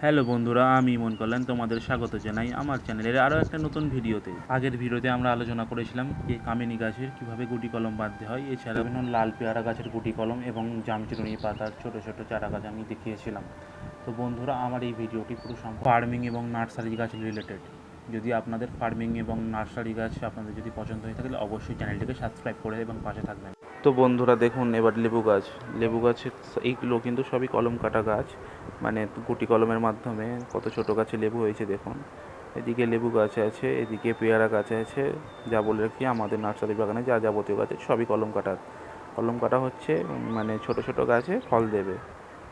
Hello বন্ধুরা, আমি ইমন কল্যাণ তোমাদের স্বাগত জানাই আমার চ্যানেলের আরও একটা নতুন ভিডিওতে। আগের ভিডিওতে আমরা আলোচনা করেছিলাম যে কামিনী গাছের কীভাবে গুটি কলম বাঁধতে হয়, এছাড়া বিভিন্ন লাল পেয়ারা গাছের গুটি কলম এবং জামচিরুনি পাতার ছোট ছোট চারা গাছ আমি দেখিয়েছিলাম। তো বন্ধুরা, আমার এই ভিডিওটি পুরো ফার্মিং এবং নার্সারি গাছ রিলেটেড। যদি আপনাদের ফার্মিং এবং নার্সারি গাছ আপনাদের যদি পছন্দ হয়ে থাকে, অবশ্যই চ্যানেলটিকে সাবস্ক্রাইব করে এবং পাশে থাকবেন। তো বন্ধুরা দেখুন, এবার লেবু গাছের এইগুলো কিন্তু সবই কলম কাটা গাছ, মানে গুটি কলমের মাধ্যমে কত ছোট গাছে লেবু হয়েছে দেখুন। এদিকে লেবু গাছ আছে, এদিকে পেয়ারা গাছ আছে। যা বলে রাখি, আমাদের নার্সারি বাগানে যা যাবতীয় গাছ সবই কলম কাটা হচ্ছে, মানে ছোট ছোট গাছে ফল দেবে।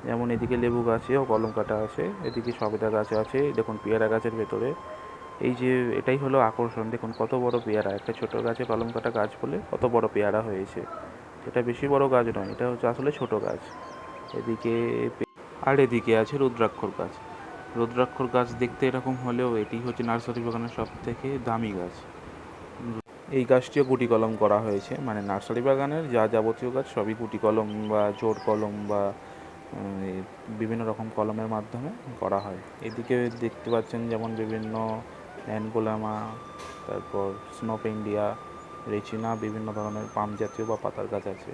যেমন এদিকে লেবু গাছেও কলম কাটা আছে, এদিকে সবেদা গাছ আছে, দেখুন পেয়ারা গাছের ভেতরে এই যে এটাই হলো আকর্ষণ। দেখুন কত বড় পেয়ারা, একটা ছোট গাছে কলম কাটা গাছ বলে কত বড় পেয়ারা হয়েছে। এটা বেশি বড় গাছ নয়, এটা হচ্ছে আসলে ছোট গাছ। এদিকে আর এদিকে আছে রুদ্রাক্ষর গাছ দেখতে এরকম হলেও এটি হচ্ছে নার্সারি বাগানের সব থেকে দামি গাছ। এই গাছটিও গুটি কলম করা হয়েছে, মানে নার্সারি বাগানের যা যাবতীয় গাছ সবই গুটি কলম বা জোড় কলম বা বিভিন্ন রকম কলমের মাধ্যমে করা হয়। এদিকে দেখতে পাচ্ছেন যেমন বিভিন্ন অ্যানগোলামা, তারপর স্নোপ ইন্ডিয়া, রেচিনা, বিভিন্ন ধরনের পাম জাতীয় বা পাতার গাছ আছে।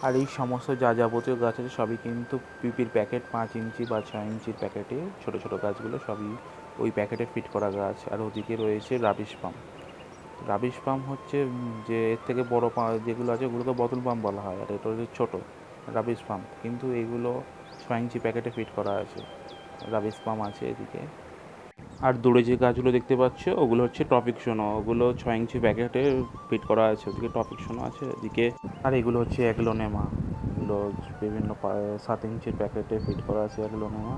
আর এই সমস্ত যা যাবতীয় গাছ আছে সবই কিন্তু পিপির প্যাকেট 5 ইঞ্চি বা 6 ইঞ্চির প্যাকেটে, ছোটো ছোটো গাছগুলো সবই ওই প্যাকেটে ফিট করা গাছ। আর ওদিকে রয়েছে রাবিশ পাম্প হচ্ছে যে এর থেকে বড়ো যেগুলো আছে ওগুলোকে বোতল পাম্প বলা হয়, আর এটা হচ্ছে ছোটো রাবিশ পাম্প। কিন্তু এইগুলো 6 ইঞ্চি প্যাকেটে ফিট করা আছে, রাবিশ পাম্প আছে এদিকে। আর দূরে যে গাছগুলো দেখতে পাচ্ছ ওগুলো হচ্ছে টপিক সোনো, ওগুলো 6 ইঞ্চি প্যাকেটে ফিট করা আছে, ওদিকে টপিক সোনো আছে এদিকে। আর এগুলো হচ্ছে অ্যাগলোনেমা, এগুলো বিভিন্ন 7 ইঞ্চির প্যাকেটে ফিট করা আছে অ্যাগলোনেমা।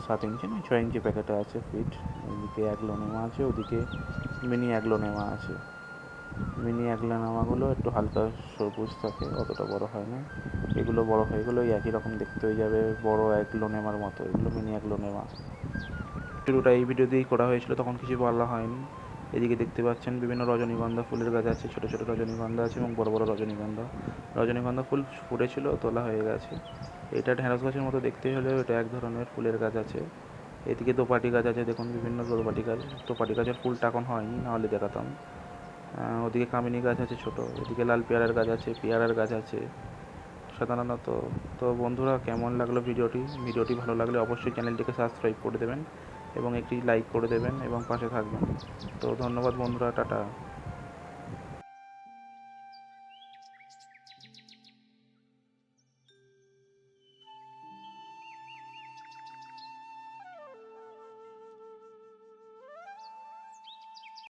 7 ইঞ্চি নয়, 6 ইঞ্চি প্যাকেটে আছে ফিট। এদিকে অ্যাগলোনেমা আছে, ওদিকে মিনি অ্যাগলোনেমা আছে। মিনি অ্যাগলোনেমাগুলো একটু হালকা সবুজ থাকে, অতটা বড় হয় না। এগুলো বড় হয়ে গেলে ওই একই রকম দেখতে হয়ে যাবে, বড় অ্যাগলোনেমার মতো। এগুলো মিনি অ্যাগলোনেমা। শুরুটা এই ভিডিও দিয়েই করা হয়েছিল, তখন কিছু বলা হয়নি। এদিকে দেখতে পাচ্ছেন বিভিন্ন রজনীগন্ধা ফুলের গাছ আছে, ছোটো ছোটো রজনীগন্ধা আছে এবং বড় বড় রজনীগন্ধা ফুল ফুটেছিল, তোলা হয়ে গেছে। এটা ঢেঁড়স গাছের মতো দেখতে হলেও এটা এক ধরনের ফুলের গাছ আছে। এদিকে দোপাটি গাছ আছে, দেখুন বিভিন্ন দোপাটি গাছের ফুলটা এখন হয়নি, নাহলে দেখাতাম। ওদিকে কামিনী গাছ আছে ছোট, এদিকে লাল পেয়ারার গাছ আছে, পেয়ারার গাছ আছে সাধারণত। তো বন্ধুরা, কেমন লাগলো ভিডিওটি ভালো লাগলে অবশ্যই চ্যানেলটিকে সাবস্ক্রাইব করে দেবেন এবং একটি লাইক করে দেবেন এবং পাশে থাকবেন। তো ধন্যবাদ বন্ধুরা, টাটা।